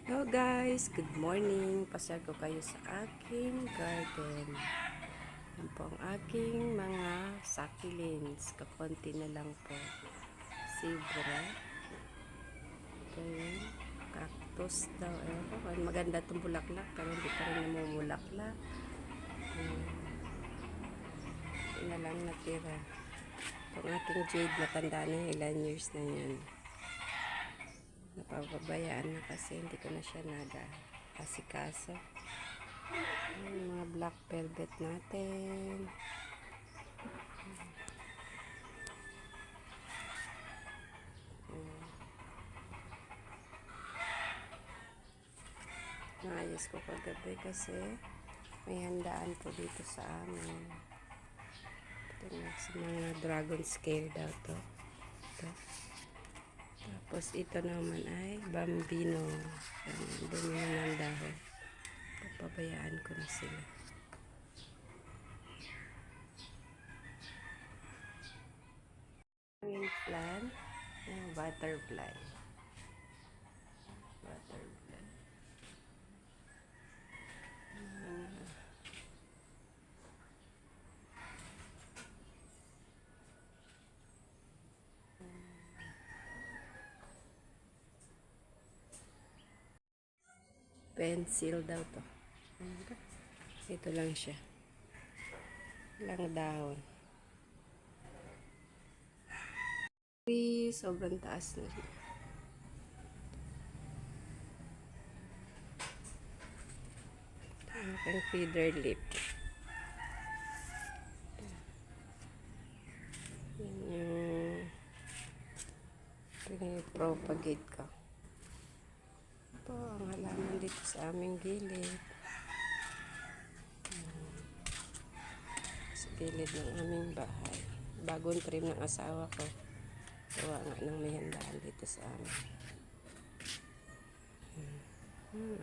Hello guys, good morning. Pasyal ko kayo sa aking garden. Yan po ang aking mga succulents. Kakonti na lang po. Sibra. Ito yung cactus daw. Maganda itong bulaklak pero hindi pa rin namumulaklak. Ito na lang natira. Itong aking jade, matanda na yung ilan years na yan. Napapabayaan na kasi hindi ko na siya asikaso. Mga black velvet natin. Naayos ko kagabi kasi may handaan po dito sa amin. Ito na sa mga dragon scale daw to. Ito. Tapos ito naman ay bambino. Dumi ng dahon. Papabayaan ko na sila. Ang plant ng butterfly. Pencil daw to. Ito lang siya. Lang dahon. Sobrang taas na siya. Ang feeder lip. Yan yung pinipropagate ko. Ito ang halaman dito sa aming gilid. Sa gilid ng aming bahay. Bagong trim ng asawa ko. Gawa nga ng may handaan dito sa amin.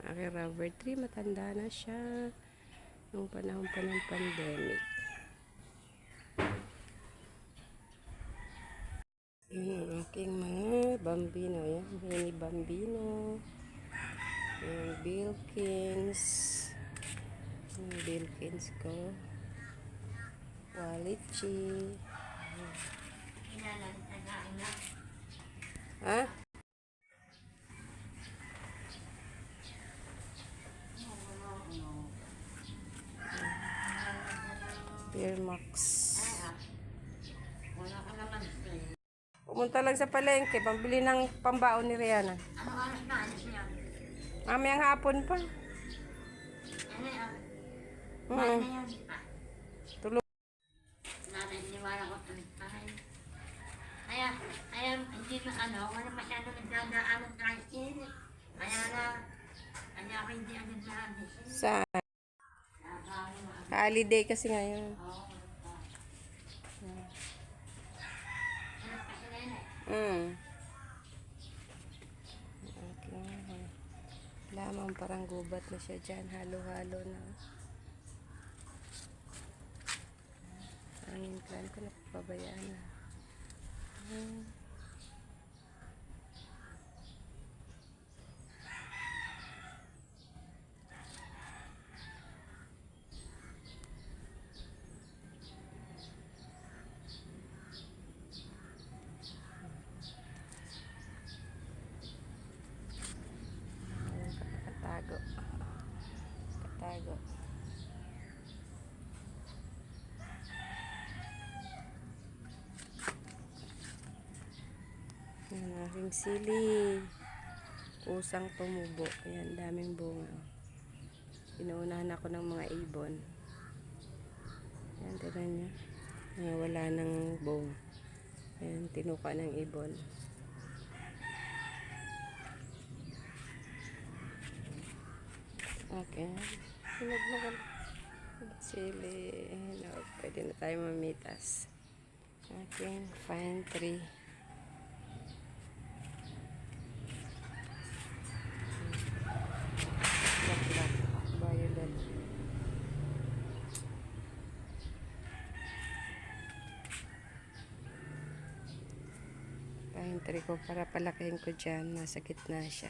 Aking rubber tree, matanda na siya. Nung panahon pa ng pandemic. Yung aking mga bambino. Yan, mini bambino. Yung Bilkins. Yung Bilkins ko. Walichi. Ha? Pearmax. Pumunta lang sa palengke, pambili ng pambaon ni Rihanna. Mamayang hapon pa. Tulog. Kaya hindi na wala masyado nagdadaan ng tricycle. Kaya ako hindi agad na Saan? Holiday kasi ngayon. Okay. Lamang parang gubat na siya dyan. Halo-halo na. Ang plan ko napapabayaan na. Katago. Yan aking sili. Pusang tumubo. Ayan, daming bunga. Inuunahan ako ng mga ibon. Ayan, tignan niya. Wala ng bunga. Ayan, tinuka ng ibon. Okay. Hinog na ka. Sili. Pwede na tayo mamitas. Aking fine tree. Violet. Pine tree ko para palakihin ko dyan. Nasa gitna siya.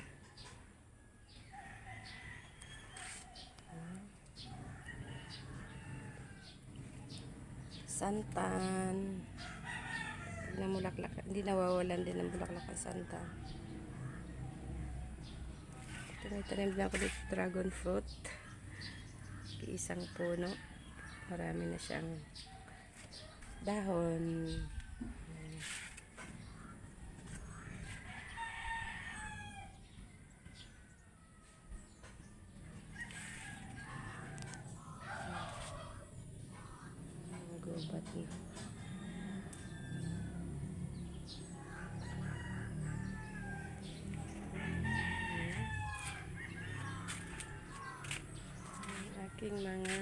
santan. Pag namulaklak, hindi nawawalan din ng bulaklak ang santan. Tinitanim lang ako dito dragon fruit. Isang puno. Marami na siyang dahon. Gubat na. Aking mga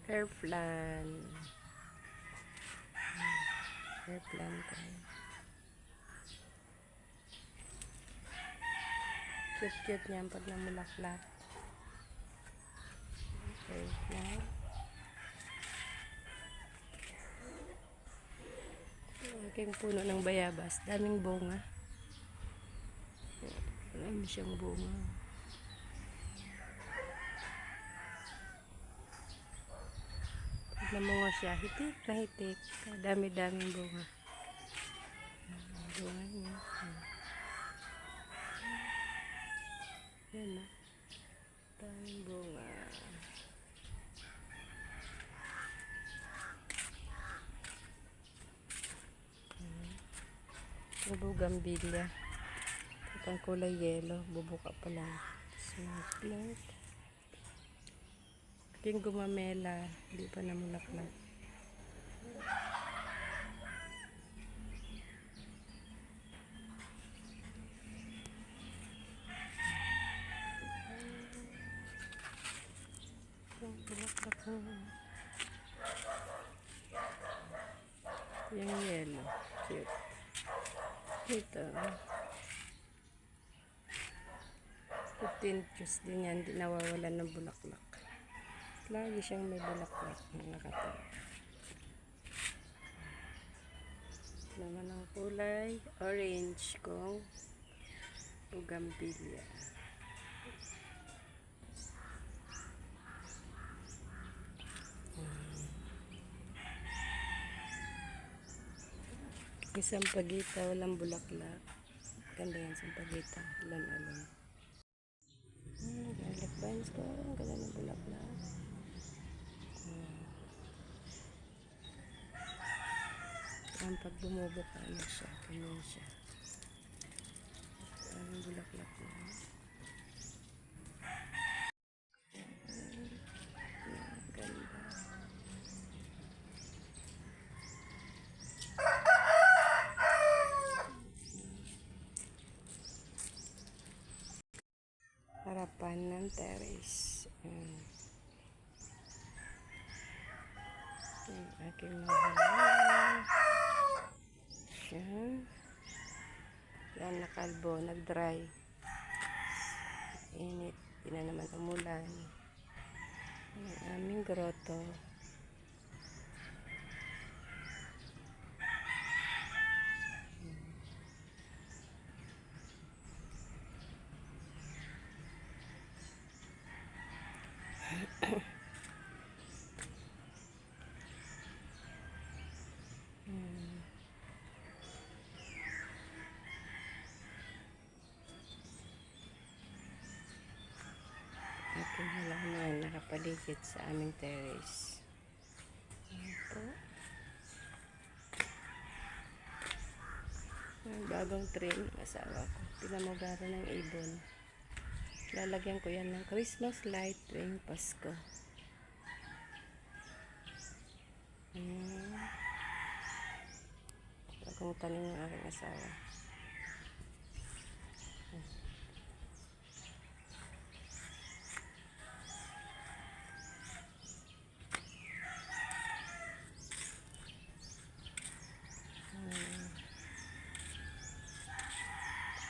hair plant. Hair plant ko. Cute-cute niyan pag namulaklak. Hair plant. Aking puno ng bayabas. Daming bunga. Marami siyang bunga. Pag namunga siya, hitik na hitik. Dami-daming bunga. Bunga niya. Yan na. Daming bunga. Bugambilya. Ang kulay yellow. Bubuka pa lang. Small plant. Aking gumamela. Hindi pa namulaklak. Yung yellow. Cute. Ito. 15 juice din yan. Hindi nawawalan ng bulaklak. Lagi siyang may bulaklak. Nakatawa. Naman ang kulay orange kong bugambilya. Isang pagita, walang bulaklak. Ganda yan, sampagita. Alam-alam. Garlic vines ko. Ang ganda ng bulaklak. Ang pag bumubo ka, ano siya, ganyan siya. Ang bulaklak na. Ganda. Harapan ng terrace. Yung aking mga halaman. Siya. Yan, nakalbo, nag-dry. Init. Hindi na naman umulan. Ang aming grotto. Aking halaman nakapaligid sa aming terrace. Ito. Bagong train ng asawa ko. Pinamugaran ng ibon. Lalagyan ko yan ng Christmas light tuwing Pasko. Bagong tanim ng aking asawa.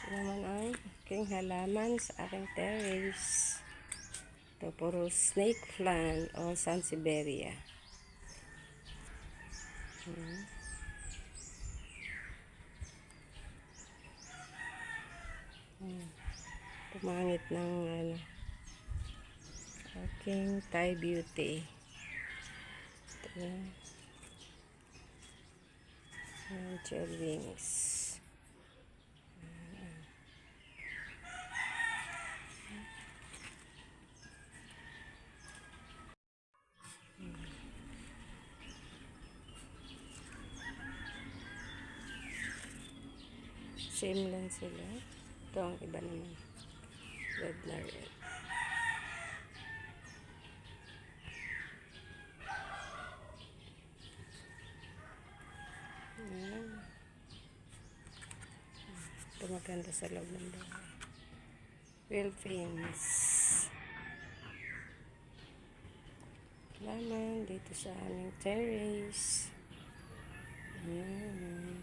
Ito naman ay aking halaman sa aking terrace. Ito puro snake plant o sansevieria. Pumangit ng aking Thai beauty. Yan. Angel wings. Same lang sila. Ito ang iba naman. Red na red. Ayan. Ito maganda sa loob ng bahay. Real fins. Laman dito sa aming terrace. Ayan.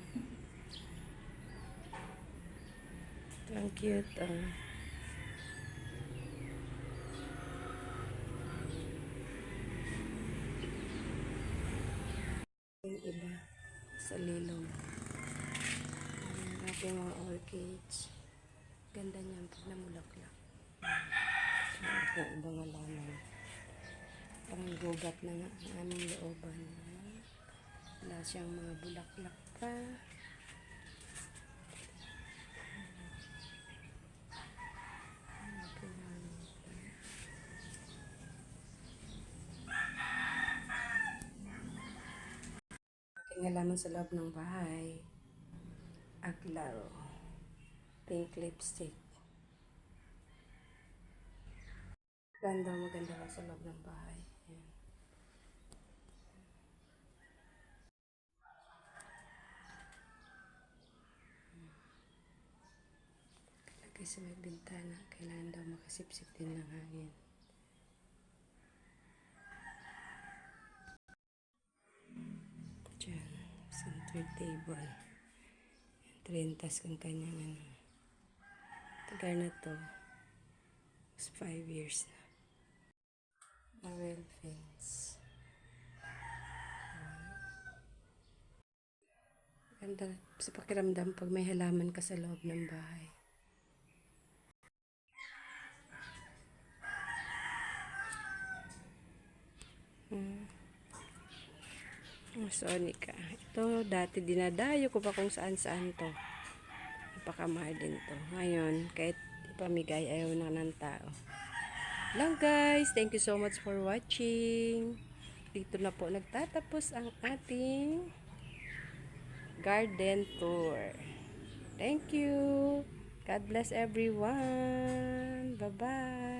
Ito ang cute. Oh. Yung iba sa lilong. Ang ating mga orchids. Ganda niyan pag namulaklak. Ang ibang halaman. Parang gubat na nga ang aming looban. Wala siyang mga bulaklak pa. Aking halaman sa loob ng bahay. Aglaro. Pink lipstick. Maganda lang sa loob ng bahay. Ayan. Lagay sa may bintana. Kailangan daw makasipsip din ng hangin. Diyan. Center table. 30 kung kanyang ano. Tagal na to. It's 5 years na. Marvel fence. Ganda sa pakiramdam pag may halaman ka sa loob ng bahay. Sonica. Ito, dati dinadayo ko pa kung saan-saan to. Napakamahal din to. Ngayon, kahit ipamigay, ayaw na ng tao. Lang guys, thank you so much for watching. Dito na po nagtatapos ang ating garden tour. Thank you. God bless everyone. Bye-bye.